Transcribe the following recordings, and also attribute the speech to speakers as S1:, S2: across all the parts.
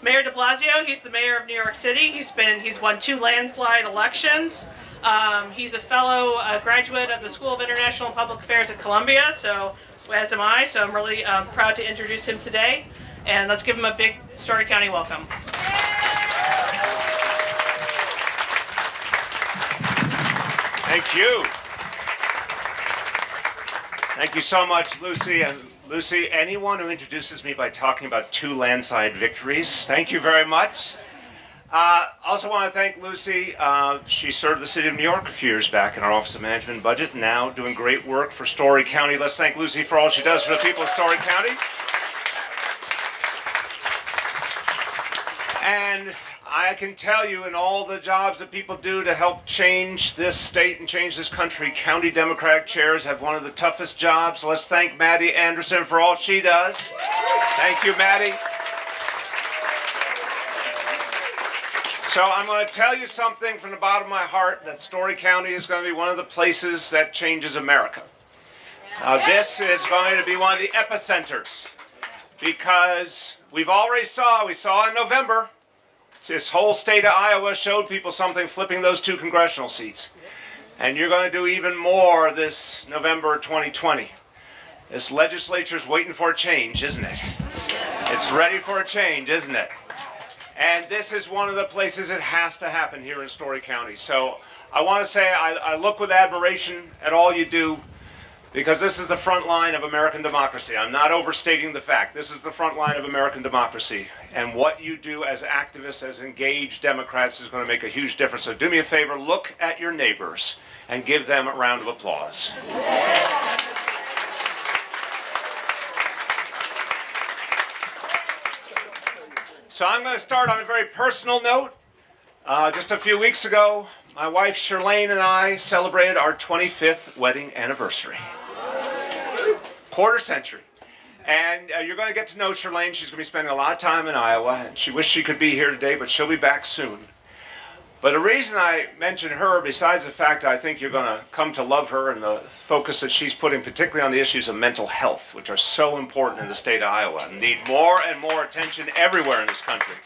S1: Mayor de Blasio, he's the mayor of New York City. He's won 2 landslide elections. He's a fellow graduate of the School of International and Public Affairs at Columbia, so as am I. So I'm really proud to introduce him today. And let's give him a big Story County welcome.
S2: Thank you. Thank you so much, Lucy. And Lucy, anyone who introduces me by talking about 2 landslide victories, thank you very much. Also want to thank Lucy. She served the city of New York a few years back in our Office of Management and Budget, now doing great work for Story County. Let's thank Lucy for all she does for the people of Story County. And I can tell you, in all the jobs that people do to help change this state and change this country, county Democratic chairs have one of the toughest jobs. Let's thank Maddie Anderson for all she does. Thank you, Maddie. So I'm going to tell you something from the bottom of my heart, that Story County is going to be one of the places that changes America. This is going to be one of the epicenters, because we saw in November, this whole state of Iowa showed people something flipping those 2 congressional seats. And you're going to do even more this November 2020. This legislature's waiting for a change, isn't it? It's ready for a change, isn't it? And this is one of the places it has to happen here in Story County. So I want to say I look with admiration at all you do, because this is the front line of American democracy. I'm not overstating the fact. This is the front line of American democracy. And what you do as activists, as engaged Democrats, is going to make a huge difference. So do me a favor, look at your neighbors and give them a round of applause. So I'm going to start on a very personal note. Just a few weeks ago, my wife Shirlane and I celebrated our 25th wedding anniversary. Quarter century. And you're going to get to know Shirlane. She's going to be spending a lot of time in Iowa, and she wished she could be here today, but she'll be back soon. But the reason I mention her, besides the fact I think you're going to come to love her and the focus that she's putting particularly on the issues of mental health, which are so important in the state of Iowa and need more and more attention everywhere in this country.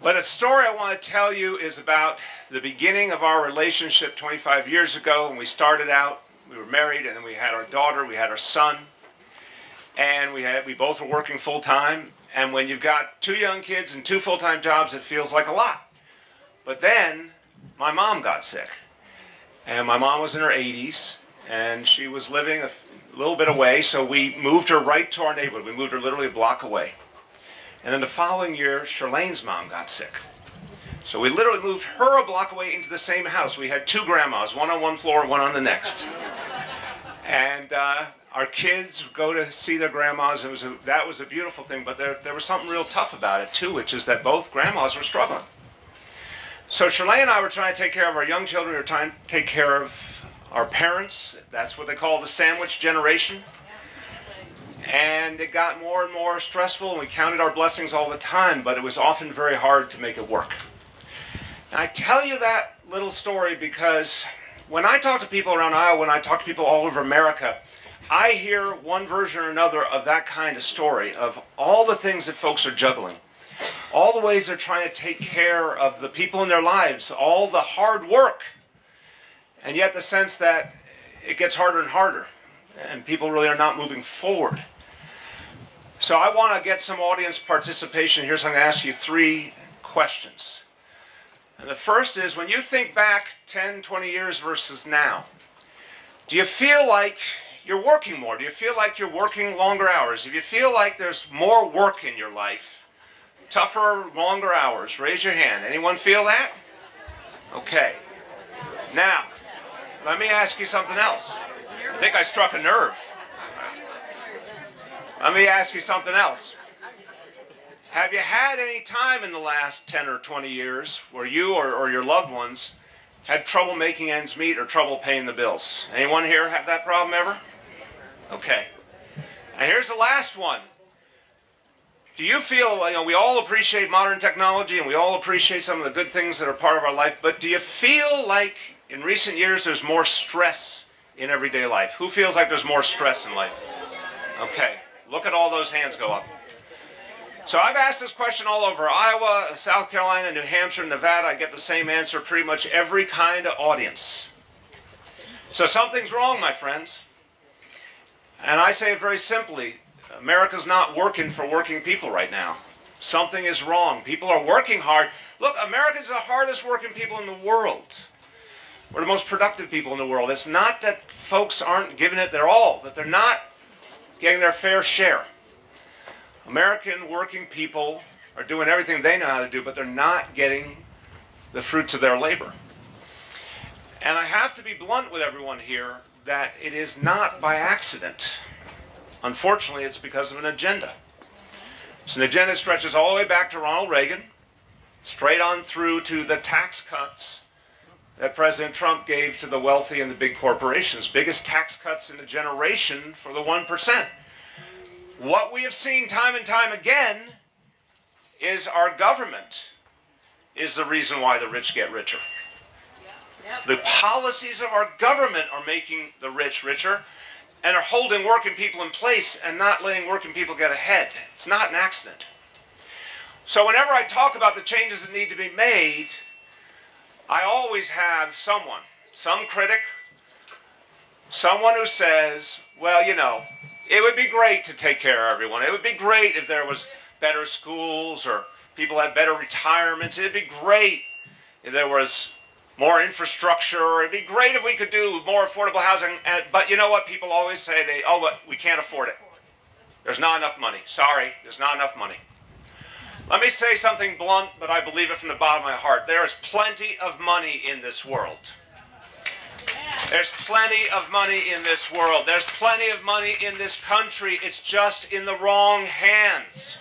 S2: But a story I want to tell you is about the beginning of our relationship 25 years ago. When we started out, we were married, and then we had our daughter, we had our son, and we both were working full-time. And when you've got 2 young kids and 2 full-time jobs, it feels like a lot. But then my mom got sick, and my mom was in her 80s, and she was living a little bit away, so we moved her right to our neighborhood. We moved her literally a block away. And then the following year, Shirlane's mom got sick. So we literally moved her a block away into the same house. We had 2 grandmas, one on one floor and one on the next. And our kids would go to see their grandmas. That was a beautiful thing, but there was something real tough about it too, which is that both grandmas were struggling. So Shirlane and I were trying to take care of our young children. We were trying to take care of our parents. That's what they call the sandwich generation. And it got more and more stressful, and we counted our blessings all the time, but it was often very hard to make it work. And I tell you that little story because when I talk to people around Iowa, when I talk to people all over America, I hear one version or another of that kind of story, of all the things that folks are juggling, all the ways they're trying to take care of the people in their lives, all the hard work, and yet the sense that it gets harder and harder, and people really are not moving forward. So I want to get some audience participation here, so I'm going to ask you 3 questions. And the first is, when you think back 10, 20 years versus now, do you feel like you're working more? Do you feel like you're working longer hours? Do you feel like there's more work in your life? Tougher, longer hours? Raise your hand. Anyone feel that? Okay. Now, let me ask you something else. I think I struck a nerve. Let me ask you something else. Have you had any time in the last 10 or 20 years where you or your loved ones had trouble making ends meet or trouble paying the bills? Anyone here have that problem ever? Okay. And here's the last one. Do you feel, we all appreciate modern technology and we all appreciate some of the good things that are part of our life, but do you feel like in recent years there's more stress in everyday life? Who feels like there's more stress in life? Okay. Look at all those hands go up. So I've asked this question all over Iowa, South Carolina, New Hampshire, Nevada. I get the same answer pretty much every kind of audience. So something's wrong, my friends. And I say it very simply. America's not working for working people right now. Something is wrong. People are working hard. Look, Americans are the hardest working people in the world. We're the most productive people in the world. It's not that folks aren't giving it their all, that they're not getting their fair share. American working people are doing everything they know how to do, but they're not getting the fruits of their labor. And I have to be blunt with everyone here that it is not by accident. Unfortunately, it's because of an agenda. It's an agenda that stretches all the way back to Ronald Reagan, straight on through to the tax cuts that President Trump gave to the wealthy and the big corporations. Biggest tax cuts in a generation for the 1%. What we have seen time and time again is our government is the reason why the rich get richer. The policies of our government are making the rich richer and are holding working people in place and not letting working people get ahead. It's not an accident. So whenever I talk about the changes that need to be made, I always have someone, some critic, someone who says, well, you know, it would be great to take care of everyone. It would be great if there was better schools or people had better retirements. It'd be great if there was more infrastructure. It'd be great if we could do more affordable housing. But you know what people always say? But we can't afford it. There's not enough money. Sorry, there's not enough money. Let me say something blunt, but I believe it from the bottom of my heart. There is plenty of money in this world. There's plenty of money in this world. There's plenty of money in this country. It's just in the wrong hands.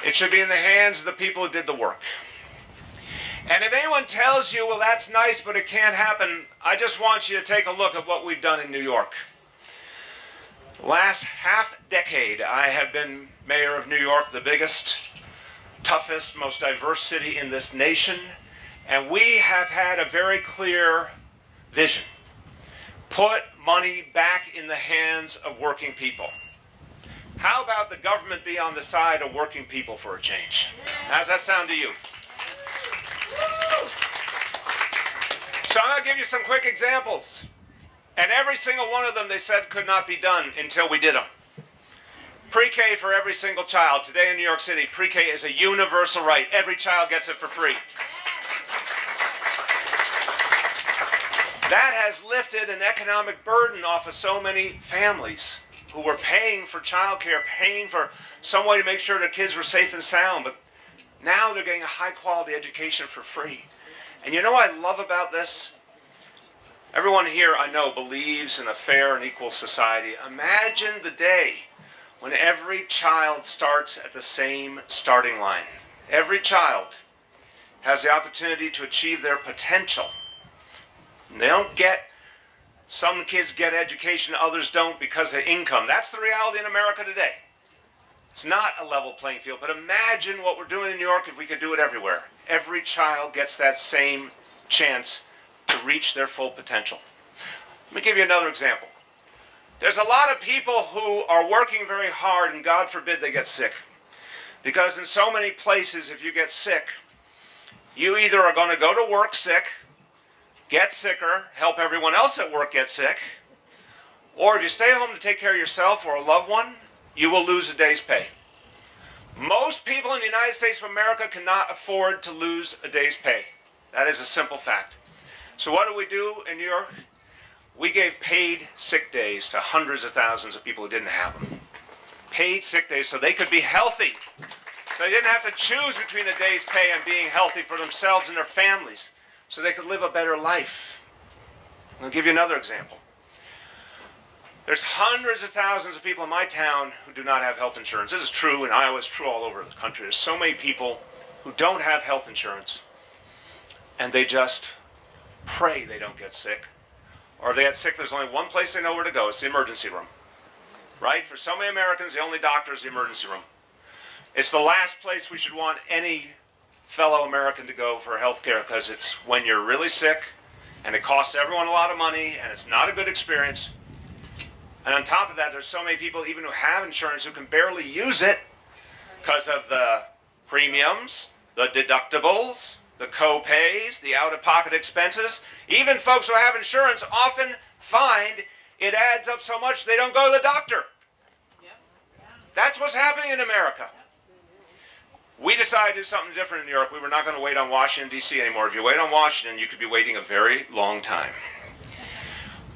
S2: It should be in the hands of the people who did the work. And if anyone tells you, well, that's nice, but it can't happen, I just want you to take a look at what we've done in New York. The last half decade, I have been mayor of New York, the biggest, toughest, most diverse city in this nation. And we have had a very clear vision. Put money back in the hands of working people. How about the government be on the side of working people for a change? How's that sound to you? So I'm going to give you some quick examples. And every single one of them they said could not be done until we did them. Pre-K for every single child. Today in New York City, pre-K is a universal right. Every child gets it for free. That has lifted an economic burden off of so many families who were paying for childcare, paying for some way to make sure their kids were safe and sound. But now they're getting a high-quality education for free. And you know what I love about this? Everyone here, I know, believes in a fair and equal society. Imagine the day when every child starts at the same starting line. Every child has the opportunity to achieve their potential. They don't get, some kids get education, others don't because of income. That's the reality in America today. It's not a level playing field, but imagine what we're doing in New York if we could do it everywhere. Every child gets that same chance to reach their full potential. Let me give you another example. There's a lot of people who are working very hard and God forbid they get sick. Because in so many places, if you get sick, you either are going to go to work sick, get sicker, help everyone else at work get sick, or if you stay home to take care of yourself or a loved one, you will lose a day's pay. Most people in the United States of America cannot afford to lose a day's pay. That is a simple fact. So what do we do in New York? We gave paid sick days to hundreds of thousands of people who didn't have them. Paid sick days so they could be healthy. So they didn't have to choose between a day's pay and being healthy for themselves and their families. So they could live a better life. I'll give you another example. There's hundreds of thousands of people in my town who do not have health insurance. This is true in Iowa, it's true all over the country. There's so many people who don't have health insurance and they just pray they don't get sick. Or if they get sick, there's only one place they know where to go. It's the emergency room. Right? For so many Americans, the only doctor is the emergency room. It's the last place we should want any fellow American to go for health care because it's when you're really sick and it costs everyone a lot of money and it's not a good experience. And on top of that, there's so many people, even who have insurance, who can barely use it because of the premiums, the deductibles, the co-pays, the out-of-pocket expenses. Even folks who have insurance often find it adds up so much they don't go to the doctor. That's what's happening in America. We decided to do something different in New York. We were not going to wait on Washington, D.C. anymore. If you wait on Washington, you could be waiting a very long time.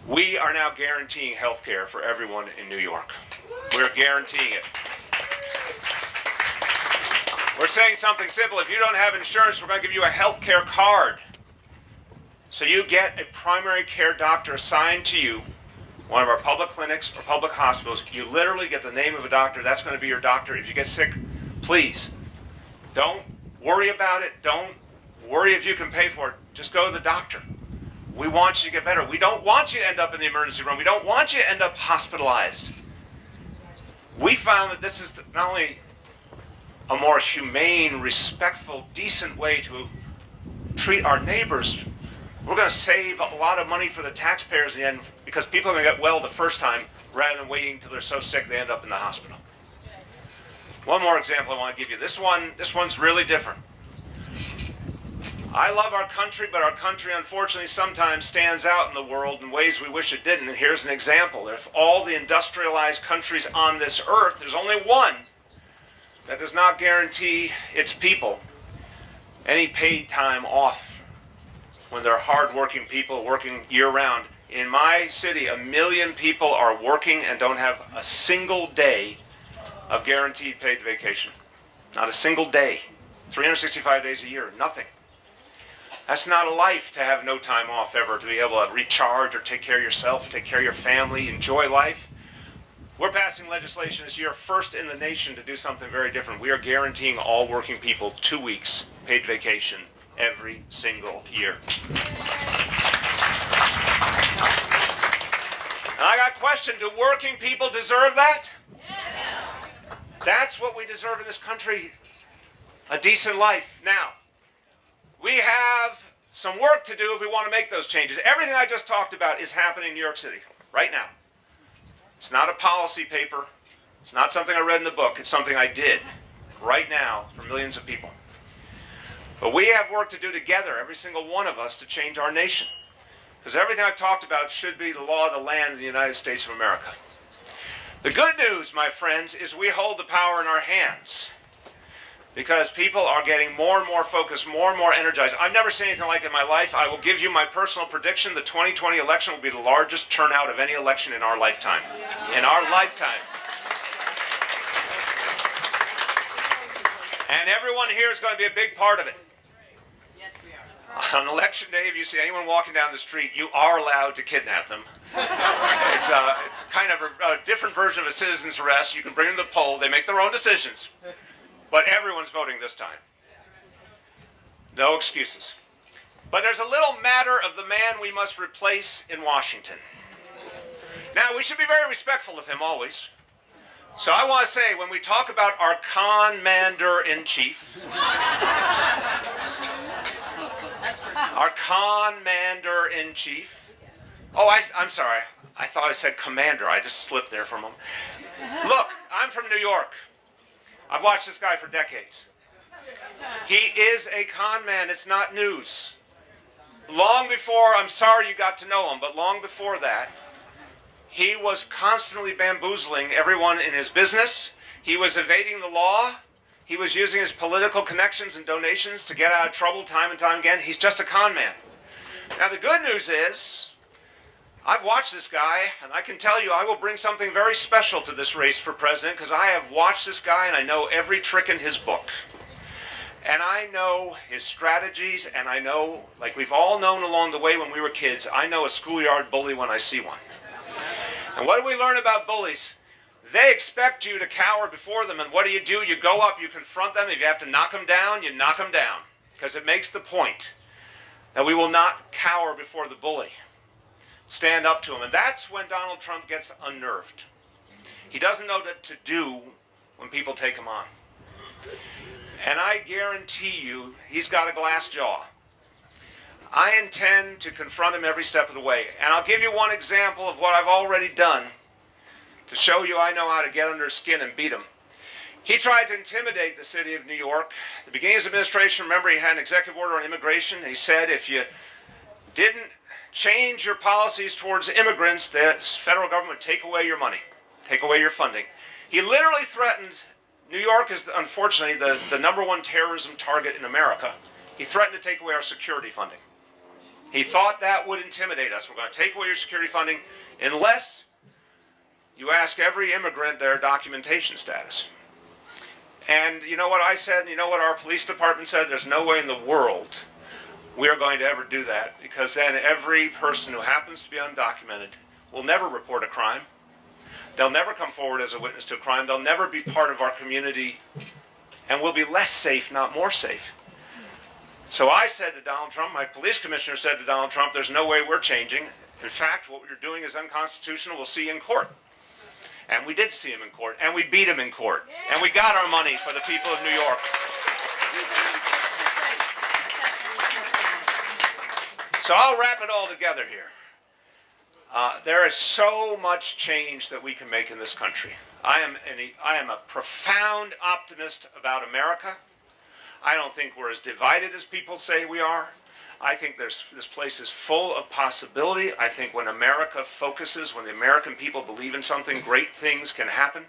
S2: We are now guaranteeing health care for everyone in New York. We're guaranteeing it. We're saying something simple. If you don't have insurance, we're going to give you a health care card. So you get a primary care doctor assigned to you, one of our public clinics or public hospitals. You literally get the name of a doctor. That's going to be your doctor. If you get sick, please, don't worry about it. Don't worry if you can pay for it. Just go to the doctor. We want you to get better. We don't want you to end up in the emergency room. We don't want you to end up hospitalized. We found that this is not only a more humane, respectful, decent way to treat our neighbors, we're going to save a lot of money for the taxpayers in the end because people are going to get well the first time rather than waiting until they're so sick they end up in the hospital. One more example I want to give you. This one's really different. I love our country, but our country unfortunately sometimes stands out in the world in ways we wish it didn't. And here's an example. If all the industrialized countries on this earth, there's only one that does not guarantee its people any paid time off when they're hardworking people working year-round. In my city, 1 million people are working and don't have a single day of guaranteed paid vacation. Not a single day. 365 days a year, nothing. That's not a life to have no time off ever, to be able to recharge or take care of yourself, take care of your family, enjoy life. We're passing legislation this year, first in the nation, to do something very different. We are guaranteeing all working people 2 weeks paid vacation every single year. And I got a question. Do working people deserve that? Yes. That's what we deserve in this country, a decent life. Now, we have some work to do if we want to make those changes. Everything I just talked about is happening in New York City right now. It's not a policy paper. It's not something I read in the book. It's something I did right now for millions of people. But we have work to do together, every single one of us, to change our nation. Because everything I've talked about should be the law of the land in the United States of America. The good news, my friends, is we hold the power in our hands. Because people are getting more and more focused, more and more energized. I've never seen anything like it in my life. I will give you my personal prediction. The 2020 election will be the largest turnout of any election in our lifetime. In our lifetime. And everyone here is going to be a big part of it.
S3: Yes, we are.
S2: On election day, if you see anyone walking down the street, you are allowed to kidnap them. It's kind of a different version of a citizen's arrest. You can bring them to the poll. They make their own decisions. But everyone's voting this time. No excuses. But there's a little matter of the man we must replace in Washington. Now, we should be very respectful of him always. So I want to say, when we talk about our commander-in-chief, our commander-in-chief, I'm sorry. I thought I said commander. I just slipped there for a moment. Look, I'm from New York. I've watched this guy for decades. He is a con man. It's not news. Long before, I'm sorry you got to know him, but long before that, he was constantly bamboozling everyone in his business. He was evading the law. He was using his political connections and donations to get out of trouble time and time again. He's just a con man. Now, the good news is, I've watched this guy, and I can tell you I will bring something very special to this race for president, because I have watched this guy and I know every trick in his book. And I know his strategies, and I know, like we've all known along the way when we were kids, I know a schoolyard bully when I see one. And what do we learn about bullies? They expect you to cower before them, and what do? You go up, you confront them. If you have to knock them down, you knock them down, because it makes the point that we will not cower before the bully. Stand up to him. And that's when Donald Trump gets unnerved. He doesn't know what to do when people take him on. And I guarantee you, he's got a glass jaw. I intend to confront him every step of the way. And I'll give you one example of what I've already done to show you I know how to get under his skin and beat him. He tried to intimidate the city of New York. At the beginning of his administration, remember, he had an executive order on immigration. He said if you didn't change your policies towards immigrants, the federal government would take away your money, take away your funding. He literally threatened, New York is unfortunately the #1 terrorism target in America. He threatened to take away our security funding. He thought that would intimidate us. We're going to take away your security funding unless you ask every immigrant their documentation status. And you know what I said, and you know what our police department said? There's no way in the world we're going to ever do that, because then every person who happens to be undocumented will never report a crime. They'll never come forward as a witness to a crime. They'll never be part of our community, and we'll be less safe, not more safe. So I said to Donald Trump, my police commissioner said to Donald Trump, there's no way we're changing. In fact, what you're doing is unconstitutional. We'll see you in court. And we did see him in court, and we beat him in court. And we got our money for the people of New York. So I'll wrap it all together here. There is so much change that we can make in this country. I am a profound optimist about America. I don't think we're as divided as people say we are. I think this place is full of possibility. I think when America focuses, when the American people believe in something, great things can happen.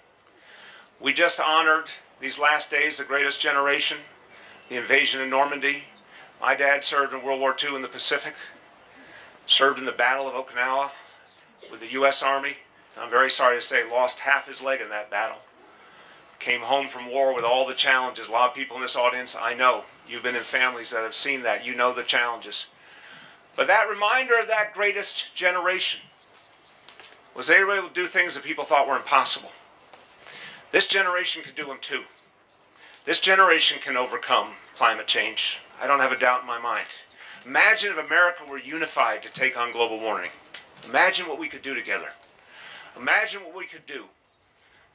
S2: We just honored these last days the greatest generation, the invasion of Normandy. My dad served in World War II in the Pacific, served in the Battle of Okinawa with the U.S. Army. I'm very sorry to say lost half his leg in that battle. Came home from war with all the challenges. A lot of people in this audience, I know, you've been in families that have seen that. You know the challenges. But that reminder of that greatest generation was they were able to do things that people thought were impossible. This generation can do them too. This generation can overcome climate change. I don't have a doubt in my mind. Imagine if America were unified to take on global warming. Imagine what we could do together. Imagine what we could do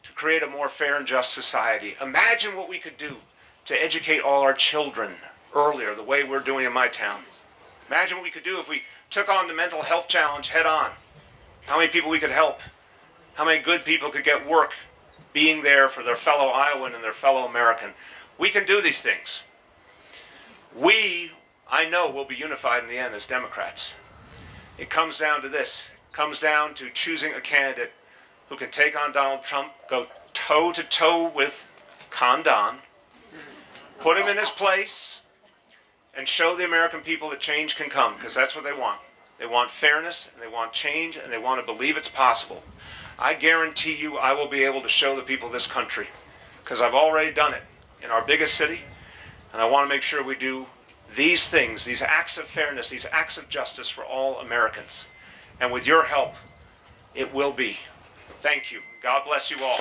S2: to create a more fair and just society. Imagine what we could do to educate all our children earlier, the way we're doing in my town. Imagine what we could do if we took on the mental health challenge head on. How many people we could help. How many good people could get work being there for their fellow Iowan and their fellow American. We can do these things. We, I know, will be unified in the end as Democrats. It comes down to this. It comes down to choosing a candidate who can take on Donald Trump, go toe-to-toe with Condon, put him in his place, and show the American people that change can come, because that's what they want. They want fairness, and they want change, and they want to believe it's possible. I guarantee you I will be able to show the people of this country, because I've already done it in our biggest city, and I want to make sure we do these things, these acts of fairness, these acts of justice for all Americans. And with your help, it will be. Thank you. God bless you all.